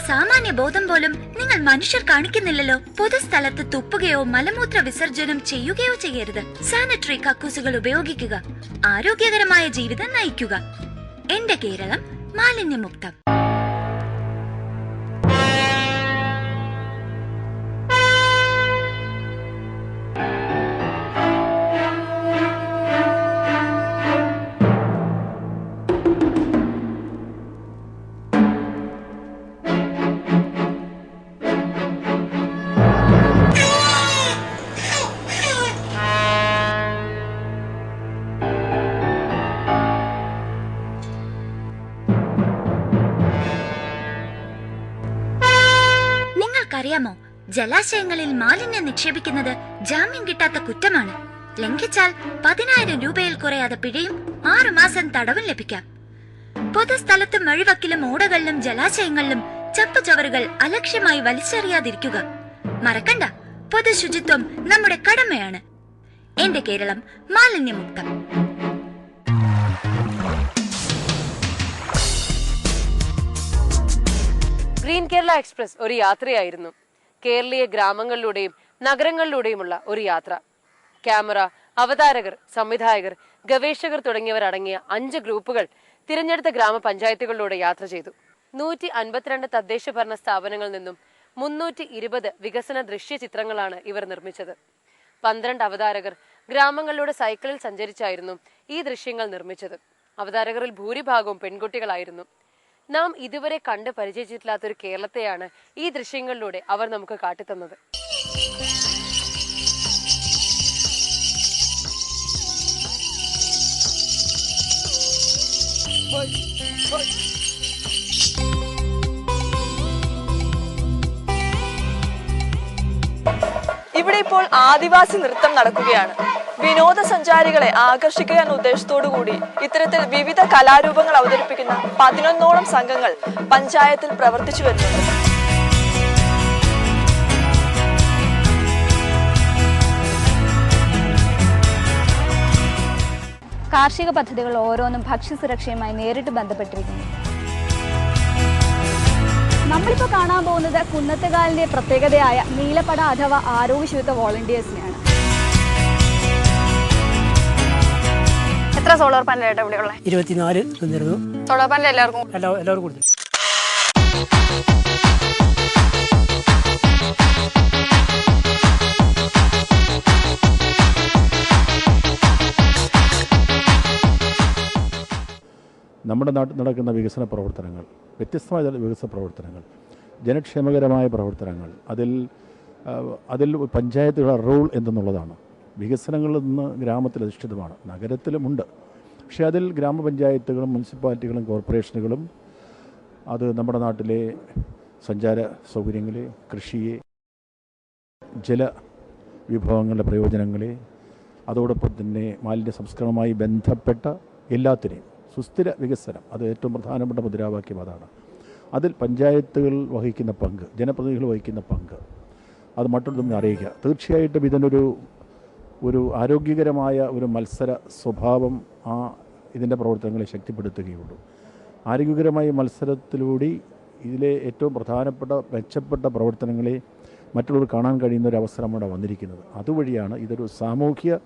സാമാന്യ ബോധം പോലും നിങ്ങൾ മനുഷ്യർ കാണിക്കുന്നില്ലല്ലോ. പൊതുസ്ഥലത്ത് തുപ്പുകയോ മലമൂത്ര വിസർജനം ചെയ്യുകയോ ചെയ്യരുത്. സാനിറ്ററി കക്കൂസുകൾ ഉപയോഗിക്കുക. ആരോഗ്യകരമായ ജീവിതം നയിക്കുക. എന്റെ കേരളം മാലിന്യമുക്തം. അറിയാമോ, ജലാശയങ്ങളിൽ മാലിന്യം നിക്ഷേപിക്കുന്നത് ജാമ്യം കിട്ടാത്ത കുറ്റമാണ്. ലംഘിച്ചാൽ 10,000 രൂപയിൽ കുറയാതെ പിഴയും 6 മാസം തടവും ലഭിക്കാം. പൊതുസ്ഥലത്തും വഴിവക്കിലും ഓടകളിലും ജലാശയങ്ങളിലും ചപ്പുചവറുകൾ അലക്ഷ്യമായി വലിച്ചെറിയാതിരിക്കുക. മറക്കണ്ട, പൊതുശുചിത്വം നമ്മുടെ കടമയാണ്. എന്റെ കേരളം മാലിന്യമുക്തം. ഗ്രീൻ കേരള എക്സ്പ്രസ് ഒരു യാത്രയായിരുന്നു. കേരളീയ ഗ്രാമങ്ങളിലൂടെയും നഗരങ്ങളിലൂടെയുമുള്ള ഒരു യാത്ര. ക്യാമറ, അവതാരകർ, സംവിധായകർ, ഗവേഷകർ തുടങ്ങിയവർ അടങ്ങിയ 5 ഗ്രൂപ്പുകൾ തിരഞ്ഞെടുത്ത ഗ്രാമപഞ്ചായത്തുകളിലൂടെ യാത്ര ചെയ്തു. 152 തദ്ദേശ ഭരണ സ്ഥാപനങ്ങളിൽ നിന്നും 320 വികസന ദൃശ്യ ചിത്രങ്ങളാണ് ഇവർ നിർമ്മിച്ചത്. 12 അവതാരകർ ഗ്രാമങ്ങളിലൂടെ സൈക്കിളിൽ സഞ്ചരിച്ചായിരുന്നു ഈ ദൃശ്യങ്ങൾ നിർമ്മിച്ചത്. അവതാരകരിൽ ഭൂരിഭാഗവും പെൺകുട്ടികളായിരുന്നു. നാം ഇതുവരെ കണ്ട് പരിചയിച്ചിട്ടില്ലാത്തൊരു കേരളത്തെയാണ് ഈ ദൃശ്യങ്ങളിലൂടെ അവർ നമുക്ക് കാട്ടിത്തന്നത്. ഇവിടെ ഇപ്പോൾ ആദിവാസി നൃത്തം നടക്കുകയാണ്. വിനോദസഞ്ചാരികളെ ആകർഷിക്കുക എന്ന ഉദ്ദേശത്തോടു കൂടി ഇത്തരത്തിൽ വിവിധ കലാരൂപങ്ങൾ അവതരിപ്പിക്കുന്ന 11ഓളം സംഘങ്ങൾ പഞ്ചായത്തിൽ പ്രവർത്തിച്ചു വരുന്നുണ്ട്. കാർഷിക പദ്ധതികൾ ഓരോന്നും ഭക്ഷ്യസുരക്ഷയുമായി നേരിട്ട് ബന്ധപ്പെട്ടിരിക്കുന്നു. നമ്മളിപ്പോൾ കാണാൻ പോകുന്നത് കുന്നത്തുകാലിന്റെ പ്രത്യേകതയായ നീലപ്പട അഥവാ ആരോഗ്യശുചിത്വ വോളണ്ടിയേഴ്സിനെയാണ്. എത്ര സോളാർ പാനൽ ആയിട്ട് ഇവിടെ ഉള്ളത്? 24 തന്നിരുന്നു. സോളാർ പാനൽ എല്ലാവർക്കും കൊടുത്തു. നമ്മുടെ നാട്ടിൽ നടക്കുന്ന വികസന പ്രവർത്തനങ്ങൾ, വ്യത്യസ്തമായ വികസന പ്രവർത്തനങ്ങൾ, ജനക്ഷേമകരമായ പ്രവർത്തനങ്ങൾ, അതിൽ പഞ്ചായത്തുകളുടെ റോൾ എന്തെന്നുള്ളതാണ്. വികസനങ്ങളിൽ നിന്ന് ഗ്രാമത്തിലധിഷ്ഠിതമാണ്, നഗരത്തിലുമുണ്ട്. പക്ഷേ അതിൽ ഗ്രാമപഞ്ചായത്തുകളും മുനിസിപ്പാലിറ്റികളും കോർപ്പറേഷനുകളും അത് നമ്മുടെ നാട്ടിലെ സഞ്ചാര സൗകര്യങ്ങളെ, കൃഷിയെ, ജലവിഭവങ്ങളുടെ പ്രയോജനങ്ങളെ, അതോടൊപ്പം തന്നെ മാലിന്യ സംസ്കരണവുമായി ബന്ധപ്പെട്ട എല്ലാത്തിനെയും സുസ്ഥിര വികസനം, അത് ഏറ്റവും പ്രധാനപ്പെട്ട മുദ്രാവാക്യം അതാണ്. അതിൽ പഞ്ചായത്തുകൾ വഹിക്കുന്ന പങ്ക്, ജനപ്രതിനിധികൾ വഹിക്കുന്ന പങ്ക് അത് മറ്റൊന്നും അറിയിക്കുക. തീർച്ചയായിട്ടും ഇതിനൊരു ആരോഗ്യകരമായ ഒരു മത്സര സ്വഭാവം ഇതിൻ്റെ പ്രവർത്തനങ്ങളെ ശക്തിപ്പെടുത്തുകയുള്ളൂ. ആരോഗ്യകരമായ മത്സരത്തിലൂടെ ഇതിലെ ഏറ്റവും പ്രധാനപ്പെട്ട മെച്ചപ്പെട്ട പ്രവർത്തനങ്ങളെ മറ്റുള്ളവർ കാണാൻ കഴിയുന്ന ഒരു അവസരമാണ് വന്നിരിക്കുന്നത്. അതുവഴിയാണ് ഇതൊരു സാമൂഹ്യ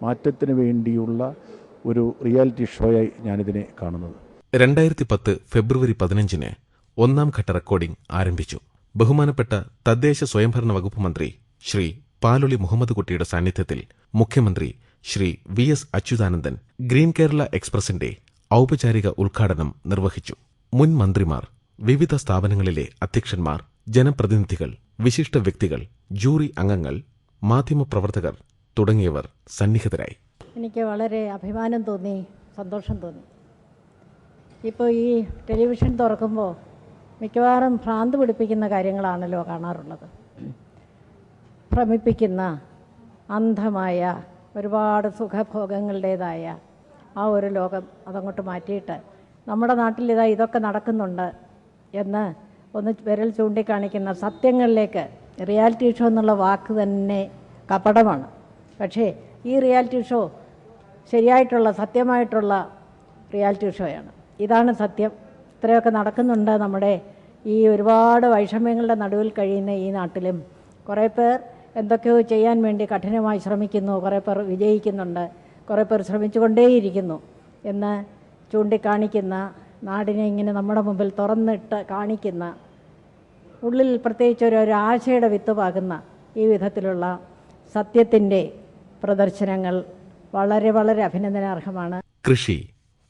മാറ്റത്തിന് വേണ്ടിയുള്ള ഒരു റിയാലിറ്റി ഷോയായി ഞാനിതിനെ കാണുന്നത്. 2010 ഫെബ്രുവരി 15 1ാം ഘട്ട റെക്കോർഡിംഗ് ആരംഭിച്ചു. ബഹുമാനപ്പെട്ട തദ്ദേശ സ്വയംഭരണ വകുപ്പ് മന്ത്രി ശ്രീ പാലൊളി മുഹമ്മദ് കുട്ടിയുടെ സാന്നിധ്യത്തിൽ മുഖ്യമന്ത്രി ശ്രീ VS അച്യുതാനന്ദൻ ഗ്രീൻ കേരള എക്സ്പ്രസിന്റെ ഔപചാരിക ഉദ്ഘാടനം നിർവഹിച്ചു. മുൻ മന്ത്രിമാർ, വിവിധ സ്ഥാപനങ്ങളിലെ അധ്യക്ഷന്മാർ, ജനപ്രതിനിധികൾ, വിശിഷ്ട വ്യക്തികൾ, ജൂറി അംഗങ്ങൾ, മാധ്യമപ്രവർത്തകർ തുടങ്ങിയവർ സന്നിഹിതരായി. എനിക്ക് വളരെ അഭിമാനം തോന്നി, സന്തോഷം തോന്നി. ഇപ്പോൾ ഈ ടെലിവിഷൻ തുറക്കുമ്പോൾ മിക്കവാറും ഭ്രാന്ത് പിടിപ്പിക്കുന്ന കാര്യങ്ങളാണല്ലോ കാണാറുള്ളത്. ഭ്രമിപ്പിക്കുന്ന, അന്ധമായ ഒരുപാട് സുഖഭോഗങ്ങളുടേതായ ആ ഒരു ലോകം അതങ്ങോട്ട് മാറ്റിയിട്ട് നമ്മുടെ നാട്ടിൽ ഇതൊക്കെ നടക്കുന്നുണ്ട് എന്ന് ഒന്ന് വിരൽ ചൂണ്ടിക്കാണിക്കുന്ന സത്യങ്ങളിലേക്ക്, റിയാലിറ്റി ഷോ എന്നുള്ള വാക്ക് തന്നെ കപടമാണ്. പക്ഷേ ഈ റിയാലിറ്റി ഷോ ശരിയായിട്ടുള്ള സത്യമായിട്ടുള്ള റിയാലിറ്റി ഷോയാണ്. ഇതാണ് സത്യം. ഇത്രയൊക്കെ നടക്കുന്നുണ്ട് നമ്മുടെ ഈ ഒരുപാട് വൈഷമ്യങ്ങളുടെ നടുവിൽ കഴിയുന്ന ഈ നാട്ടിലും. കുറേ പേർ എന്തൊക്കെയോ ചെയ്യാൻ വേണ്ടി കഠിനമായി ശ്രമിക്കുന്നു, കുറേ പേർ വിജയിക്കുന്നുണ്ട്, കുറേ പേർ ശ്രമിച്ചുകൊണ്ടേയിരിക്കുന്നു എന്ന് ചൂണ്ടിക്കാണിക്കുന്ന, നാടിനെ ഇങ്ങനെ നമ്മുടെ മുമ്പിൽ തുറന്നിട്ട് കാണിക്കുന്ന, ഉള്ളിൽ പ്രത്യേകിച്ച് ഒരു ആശയുടെ വിത്ത് പാകുന്ന ഈ വിധത്തിലുള്ള സത്യത്തിൻ്റെ പ്രദർശനങ്ങൾ വളരെ വളരെ അഭിനന്ദനാർഹമാണ്. കൃഷി,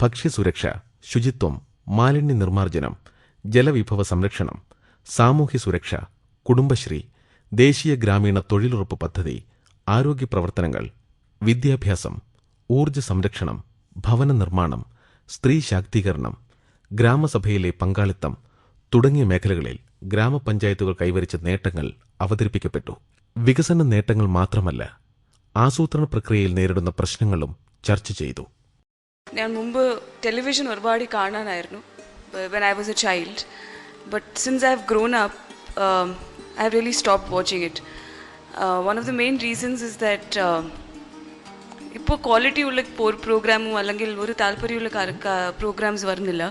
ഭക്ഷ്യസുരക്ഷ, ശുചിത്വം, മാലിന്യ നിർമ്മാർജ്ജനം, ജലവിഭവ സംരക്ഷണം, സാമൂഹ്യ സുരക്ഷ, കുടുംബശ്രീ, ദേശീയ ഗ്രാമീണ തൊഴിലുറപ്പ് പദ്ധതി, ആരോഗ്യ പ്രവർത്തനങ്ങൾ, വിദ്യാഭ്യാസം, ഊർജ്ജ സംരക്ഷണം, ഭവന നിർമ്മാണം, സ്ത്രീ ശാക്തീകരണം, ഗ്രാമസഭയിലെ പങ്കാളിത്തം തുടങ്ങിയ മേഖലകളിൽ ഗ്രാമപഞ്ചായത്തുകൾ കൈവരിച്ച നേട്ടങ്ങൾ അവതരിപ്പിക്കപ്പെട്ടു. വികസന നേട്ടങ്ങൾ മാത്രമല്ല, ആസൂത്രണ പ്രക്രിയയിൽ നേരിടുന്ന പ്രശ്നങ്ങളും ചർച്ച ചെയ്തു. ഞാൻ മുമ്പ് ടെലിവിഷൻ ഒരുപാട് കാണാനായിരുന്നു when I was a child, but since I've grown up, I've really stopped watching it. One of the main reasons is that ഇപ്പോൾ ക്വാളിറ്റി ഉള്ള പ്രോഗ്രാമും അല്ലെങ്കിൽ ഒരു താല്പര്യമുള്ള പ്രോഗ്രാംസ് വരുന്നില്ല.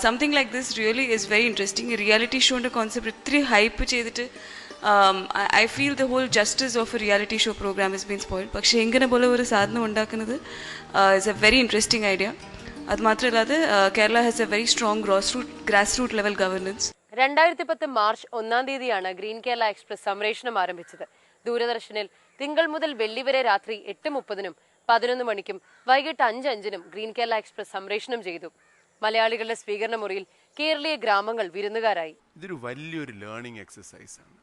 Something like this really is very interesting. Reality ഷോൻ്റെ concept ഇത്തിരി hype ചെയ്തിട്ട് I feel the whole justice of a reality show program is been spoiled. പക്ഷേ ഇങ്ങനെ പോലെ ഒരു സാധനം ഉണ്ടാക്കുന്നത് is a very interesting idea. അത് മാത്രമല്ലാതെ Kerala has a very strong grass root level governance. 2010 March 1-ാം തീയതിയാണ് ഗ്രീൻ കേരള എക്സ്പ്രസ് സംപ്രേഷണം ആരംഭിച്ചത്. ദൂരദർശനിൽ തിങ്കൾ മുതൽ വെള്ളി വരെ രാത്രി 8:30-നും 11 മണിക്കും വൈകിട്ട് 5:05-നും ഗ്രീൻ കേരള എക്സ്പ്രസ് സംപ്രേഷണം ചെയ്തു. മലയാളികളുടെ സ്വീകരണ മുറിയിൽ കേരളീയ ഗ്രാമങ്ങൾ വിരുന്നുകാരായി. ഇതൊരു വലിയൊരു ലേണിംഗ് എക്സസൈസ് ആണ്.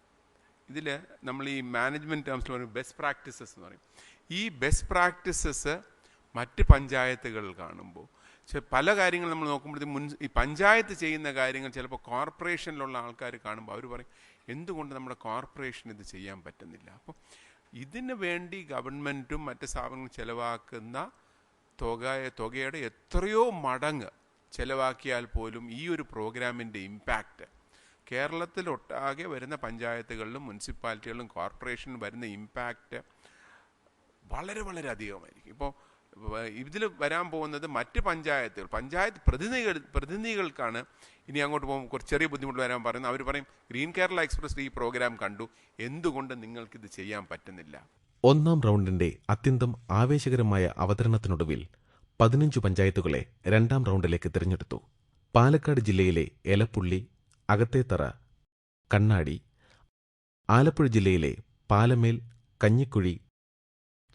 ഇതിൽ നമ്മൾ ഈ മാനേജ്മെന്റ് ടേംസിൽ പറയും ബെസ്റ്റ് പ്രാക്ടീസസ് എന്ന് പറയും. ഈ ബെസ്റ്റ് പ്രാക്ടീസസ് മറ്റ് പഞ്ചായത്തുകൾ കാണുമ്പോൾ പല കാര്യങ്ങൾ നമ്മൾ നോക്കുമ്പോഴത്തേക്കും ഈ പഞ്ചായത്ത് ചെയ്യുന്ന കാര്യങ്ങൾ ചിലപ്പോൾ കോർപ്പറേഷനിലുള്ള ആൾക്കാർ കാണുമ്പോൾ അവർ പറയും എന്തുകൊണ്ട് നമ്മുടെ കോർപ്പറേഷൻ ഇത് ചെയ്യാൻ പറ്റുന്നില്ല. അപ്പോൾ ഇതിന് വേണ്ടി ഗവൺമെൻറ്റും മറ്റ് സ്ഥാപനങ്ങളും ചിലവാക്കുന്ന തുകയുടെ എത്രയോ മടങ്ങ് ചിലവാക്കിയാൽ പോലും ഈ ഒരു പ്രോഗ്രാമിൻ്റെ ഇമ്പാക്റ്റ് കേരളത്തിലൊട്ടാകെ വരുന്ന പഞ്ചായത്തുകളിലും മുനിസിപ്പാലിറ്റികളിലും കോർപ്പറേഷനിലും വരുന്ന ഇമ്പാക്റ്റ് വളരെ വളരെ അധികമായിരിക്കും. ഇപ്പോൾ ഇതിൽ വരാൻ പോകുന്നത് മറ്റ് പഞ്ചായത്ത് പ്രതിനിധികൾക്കാണ് ഇനി അങ്ങോട്ട് പോകുമ്പോൾ കുറച്ച് ചെറിയ ബുദ്ധിമുട്ട് വരാൻ പറയുന്നത്. അവർ പറയും ഗ്രീൻ കേരള എക്സ്പ്രസ് ഈ പ്രോഗ്രാം കണ്ടു, എന്തുകൊണ്ട് നിങ്ങൾക്കിത് ചെയ്യാൻ പറ്റുന്നില്ല. 1-ാം റൗണ്ടിന്റെ അത്യന്തം ആവേശകരമായ അവതരണത്തിനൊടുവിൽ 15 പഞ്ചായത്തുകളെ 2-ാം റൗണ്ടിലേക്ക് തിരഞ്ഞെടുത്തു. പാലക്കാട് ജില്ലയിലെ എലപ്പുള്ളി, അകത്തേത്തറ, കണ്ണാടി, ആലപ്പുഴ ജില്ലയിലെ പാലമേൽ, കഞ്ഞിക്കുഴി,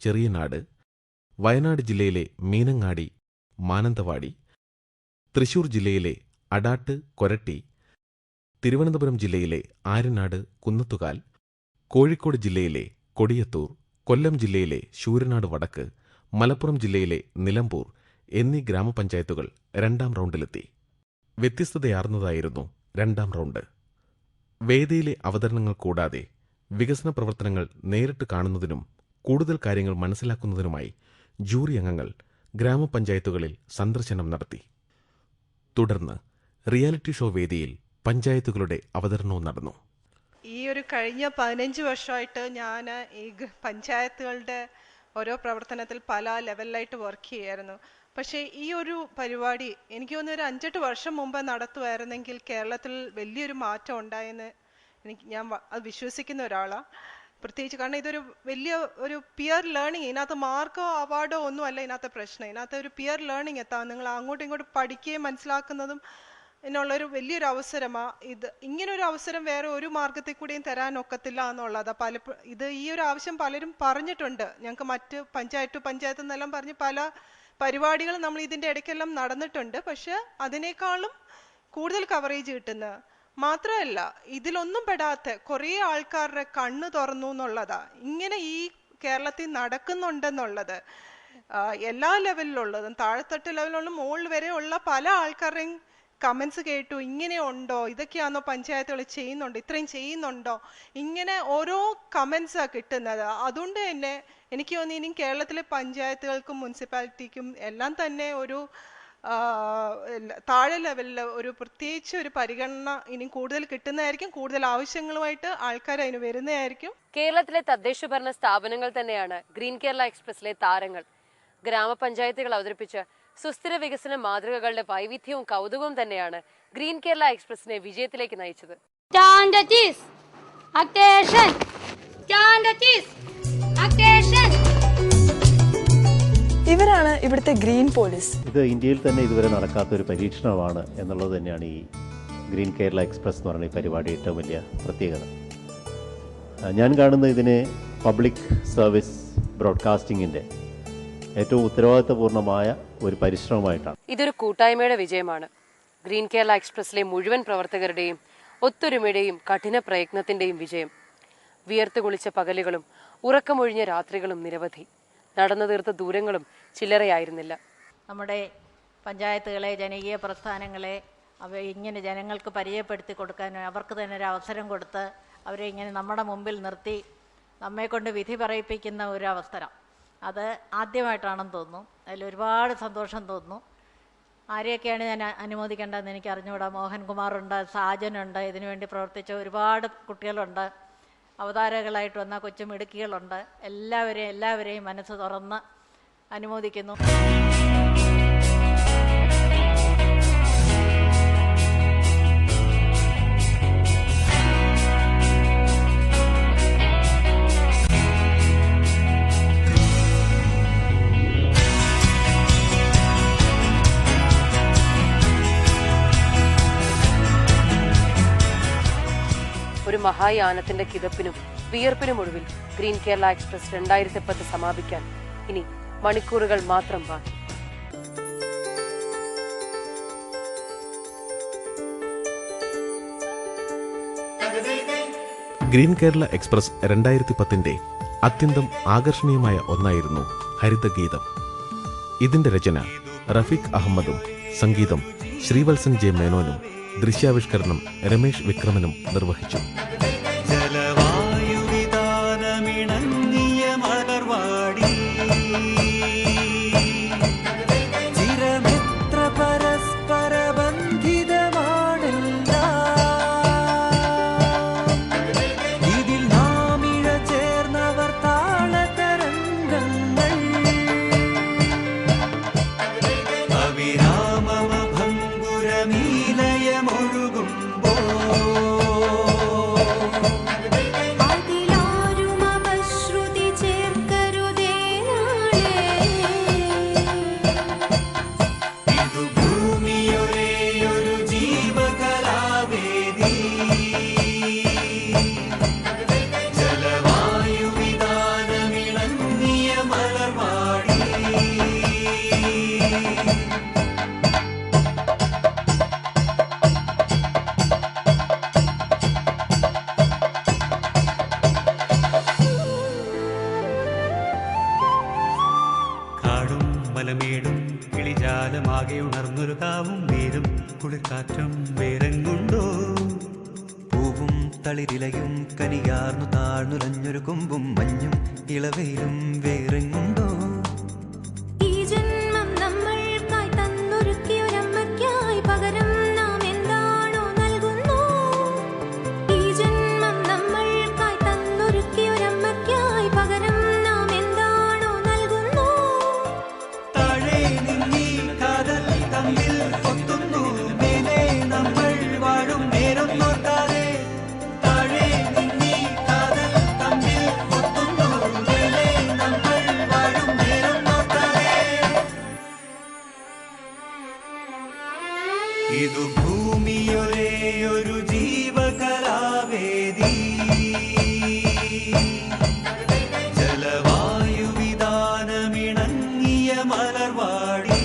ചെറിയനാട്, വയനാട് ജില്ലയിലെ മീനങ്ങാടി, മാനന്തവാടി, തൃശൂർ ജില്ലയിലെ അടാട്ട്, കൊരട്ടി, തിരുവനന്തപുരം ജില്ലയിലെ ആര്യനാട്, കുന്നത്തുകാൽ, കോഴിക്കോട് ജില്ലയിലെ കൊടിയത്തൂർ, കൊല്ലം ജില്ലയിലെ ശൂരനാട് വടക്ക്, മലപ്പുറം ജില്ലയിലെ നിലമ്പൂർ എന്നീ ഗ്രാമപഞ്ചായത്തുകൾ 2-ാം റൗണ്ടിലെത്തി. വ്യത്യസ്തതയാർന്നതായിരുന്നു 2-ാം റൗണ്ട്. വേദിയിലെ അവതരണങ്ങൾ കൂടാതെ വികസന പ്രവർത്തനങ്ങൾ നേരിട്ട് കാണുന്നതിനും കൂടുതൽ കാര്യങ്ങൾ മനസ്സിലാക്കുന്നതിനുമായി ജൂറി അംഗങ്ങൾ ഗ്രാമപഞ്ചായത്തുകളിൽ സന്ദർശനം നടത്തി. തുടർന്ന് റിയാലിറ്റി ഷോ വേദിയിൽ പഞ്ചായത്തുകളുടെ അവതരണവും നടന്നു. ഈ ഒരു കഴിഞ്ഞ 15 വർഷമായിട്ട് ഞാൻ ഈ പഞ്ചായത്തുകളുടെ ഓരോ പ്രവർത്തനത്തിൽ പല ലെവലിലായിട്ട് വർക്ക് ചെയ്യായിരുന്നു. പക്ഷേ ഈ ഒരു പരിപാടി എനിക്ക് തോന്നുന്നു ഒരു 5-8 വർഷം മുമ്പ് നടത്തുമായിരുന്നെങ്കിൽ കേരളത്തിൽ വലിയൊരു മാറ്റം ഉണ്ടായെന്ന് ഞാൻ അത് വിശ്വസിക്കുന്ന ഒരാളാണ്. പ്രത്യേകിച്ച് കാരണം ഇതൊരു വലിയ ഒരു പിയർ ലേണിംഗ്, ഇതിനകത്ത് മാർക്കോ അവാർഡോ ഒന്നും അല്ല ഇതിനകത്ത് പ്രശ്നം. ഇതിനകത്ത് ഒരു പിയർ ലേണിംഗ് എത്താം, നിങ്ങൾ അങ്ങോട്ടും ഇങ്ങോട്ടും പഠിക്കുകയും മനസ്സിലാക്കുന്നതും എന്നുള്ളൊരു വലിയൊരു അവസരമാണ് ഇത്. ഇങ്ങനൊരു അവസരം വേറെ ഒരു മാർഗത്തിൽ കൂടിയും തരാൻ ഒക്കത്തില്ല എന്നുള്ളതാണ്. ഇത് ഈ ഒരു ആവശ്യം പലരും പറഞ്ഞിട്ടുണ്ട്. ഞങ്ങൾക്ക് മറ്റ് പഞ്ചായത്ത് എന്നെല്ലാം പറഞ്ഞ് പല പരിപാടികൾ നമ്മൾ ഇതിൻ്റെ ഇടയ്ക്കെല്ലാം നടന്നിട്ടുണ്ട്. പക്ഷെ അതിനേക്കാളും കൂടുതൽ കവറേജ് കിട്ടുന്ന മാത്രമല്ല ഇതിലൊന്നും പെടാത്ത കുറേ ആൾക്കാരുടെ കണ്ണ് തുറന്നു എന്നുള്ളതാ. ഇങ്ങനെ ഈ കേരളത്തിൽ നടക്കുന്നുണ്ടെന്നുള്ളത് എല്ലാ ലെവലിലുള്ളതും താഴെത്തട്ട് ലെവലിലുള്ള മുകളിൽ വരെ ഉള്ള പല ആൾക്കാരുടെയും കമൻസ് കേട്ടു, ഇങ്ങനെ ഉണ്ടോ, ഇതൊക്കെയാണോ പഞ്ചായത്തുകൾ ചെയ്യുന്നുണ്ടോ, ഇത്രയും ചെയ്യുന്നുണ്ടോ, ഇങ്ങനെ ഓരോ കമൻസാണ് കിട്ടുന്നത്. അതുകൊണ്ട് തന്നെ എനിക്ക് തോന്നി ഇനി കേരളത്തിലെ പഞ്ചായത്തുകൾക്കും മുനിസിപ്പാലിറ്റിക്കും എല്ലാം തന്നെ ഒരു താഴെ ലെവലിൽ ഒരു പ്രത്യേകിച്ച് ഒരു പരിഗണന ഇനി കൂടുതൽ കിട്ടുന്നതായിരിക്കും. കൂടുതൽ ആവശ്യങ്ങളുമായിട്ട് ആൾക്കാർ അതിന് വരുന്നതായിരിക്കും. കേരളത്തിലെ തദ്ദേശ ഭരണ സ്ഥാപനങ്ങൾ തന്നെയാണ് ഗ്രീൻ കേരള എക്സ്പ്രസിലെ താരങ്ങൾ. ഗ്രാമപഞ്ചായത്തുകൾ അവതരിപ്പിച്ച സുസ്ഥിര വികസന മാതൃകകളുടെ വൈവിധ്യവും കൗതുകവും തന്നെയാണ് ഗ്രീൻ കേരള എക്സ്പ്രസിനെ വിജയത്തിലേക്ക് നയിച്ചത്. ഇവരാണ് ഇവിടുത്തെ ഗ്രീൻ പോലീസ്. ഇത് ഇന്ത്യയിൽ തന്നെ ഇതുവരെ നടക്കാത്ത ഒരു പരീക്ഷണമാണ് എന്നുള്ളത് തന്നെയാണ് ഈ ഗ്രീൻ കേരള എക്സ്പ്രസ് എന്ന് പറയുന്ന ഈ പരിപാടി ഏറ്റവും വലിയ പ്രത്യേകത. ഞാൻ കാണുന്ന ഇതിനെ പബ്ലിക് സർവീസ് ബ്രോഡ്കാസ്റ്റിങ്ങിൻ്റെ ഏറ്റവും ഉത്തരവാദിത്തപൂർണ്ണമായ ഒരു പരിശ്രമമായിട്ടാണ്. ഇതൊരു കൂട്ടായ്മയുടെ വിജയമാണ്. ഗ്രീൻ കേരള എക്സ്പ്രസിലെ മുഴുവൻ പ്രവർത്തകരുടെയും ഒത്തൊരുമയുടെയും കഠിന പ്രയത്നത്തിന്റെയും വിജയം. വിയർത്തു കുളിച്ച പകലുകളും ഉറക്കമൊഴിഞ്ഞ രാത്രികളും നിരവധി. നടന്നു തീർത്ത ദൂരങ്ങളും ചില്ലറയായിരുന്നില്ല. നമ്മുടെ പഞ്ചായത്തുകളെ, ജനകീയ പ്രസ്ഥാനങ്ങളെ ഇങ്ങനെ ജനങ്ങൾക്ക് പരിചയപ്പെടുത്തി കൊടുക്കാൻ അവർക്ക് തന്നെ ഒരു അവസരം കൊടുത്ത് അവരെ ഇങ്ങനെ നമ്മുടെ മുമ്പിൽ നിർത്തി നമ്മെക്കൊണ്ട് വിധി പറയിപ്പിക്കുന്ന ഒരു അവസരം, അത് ആദ്യമായിട്ടാണെന്ന് തോന്നുന്നു. അതിലൊരുപാട് സന്തോഷം തോന്നുന്നു. ആരെയൊക്കെയാണ് ഞാൻ അനുമോദിക്കേണ്ടതെന്ന് എനിക്ക് അറിഞ്ഞുകൂടാ. മോഹൻകുമാറുണ്ട്, സാജനുണ്ട്, ഇതിനുവേണ്ടി പ്രവർത്തിച്ച ഒരുപാട് കുട്ടികളുണ്ട്, അവതാരകളായിട്ട് വന്ന കൊച്ചുമിടുക്കികളുണ്ട്. എല്ലാവരെയും മനസ്സ് തുറന്ന് അനുമോദിക്കുന്നു. ഒരു മഹായാനത്തിന്റെ കിതപ്പിനും വിയർപ്പിനും ഒടുവിൽ ഗ്രീൻ കേരള എക്സ്പ്രസ് 2010 സമാപിക്കാൻ ഇനി മണിക്കൂറുകൾ മാത്രം ബാക്കി. ഗ്രീൻ കേരള എക്സ്പ്രസ് 2010 അത്യന്തം ആകർഷണീയമായ ഒന്നായിരുന്നു ഹരിതഗീതം. ഇതിന്റെ രചന റഫീഖ് അഹമ്മദും സംഗീതം ശ്രീവത്സൻ ജെ മേനോനും ദൃശ്യാവിഷ്കരണം രമേശ് വിക്രമനും നിർവഹിച്ചു. മലമേടും കിളിജാലമാകെ ഉണർന്നൊരു കാവും വേരും കുളിർക്കാറ്റും വേറെങ്ങുണ്ടോ? പൂവും തളിരിലയും കനിയാർന്നു താഴ്ന്നുലഞ്ഞൊരു കൊമ്പും മഞ്ഞും ഇളവയിലും വേറെങ്ങുണ്ടോ? ഇതു ഭൂമിയൊരേയൊരു ജീവകലാവേദി, ജലവായുവിധാനമിണങ്ങിയ മലർവാടി.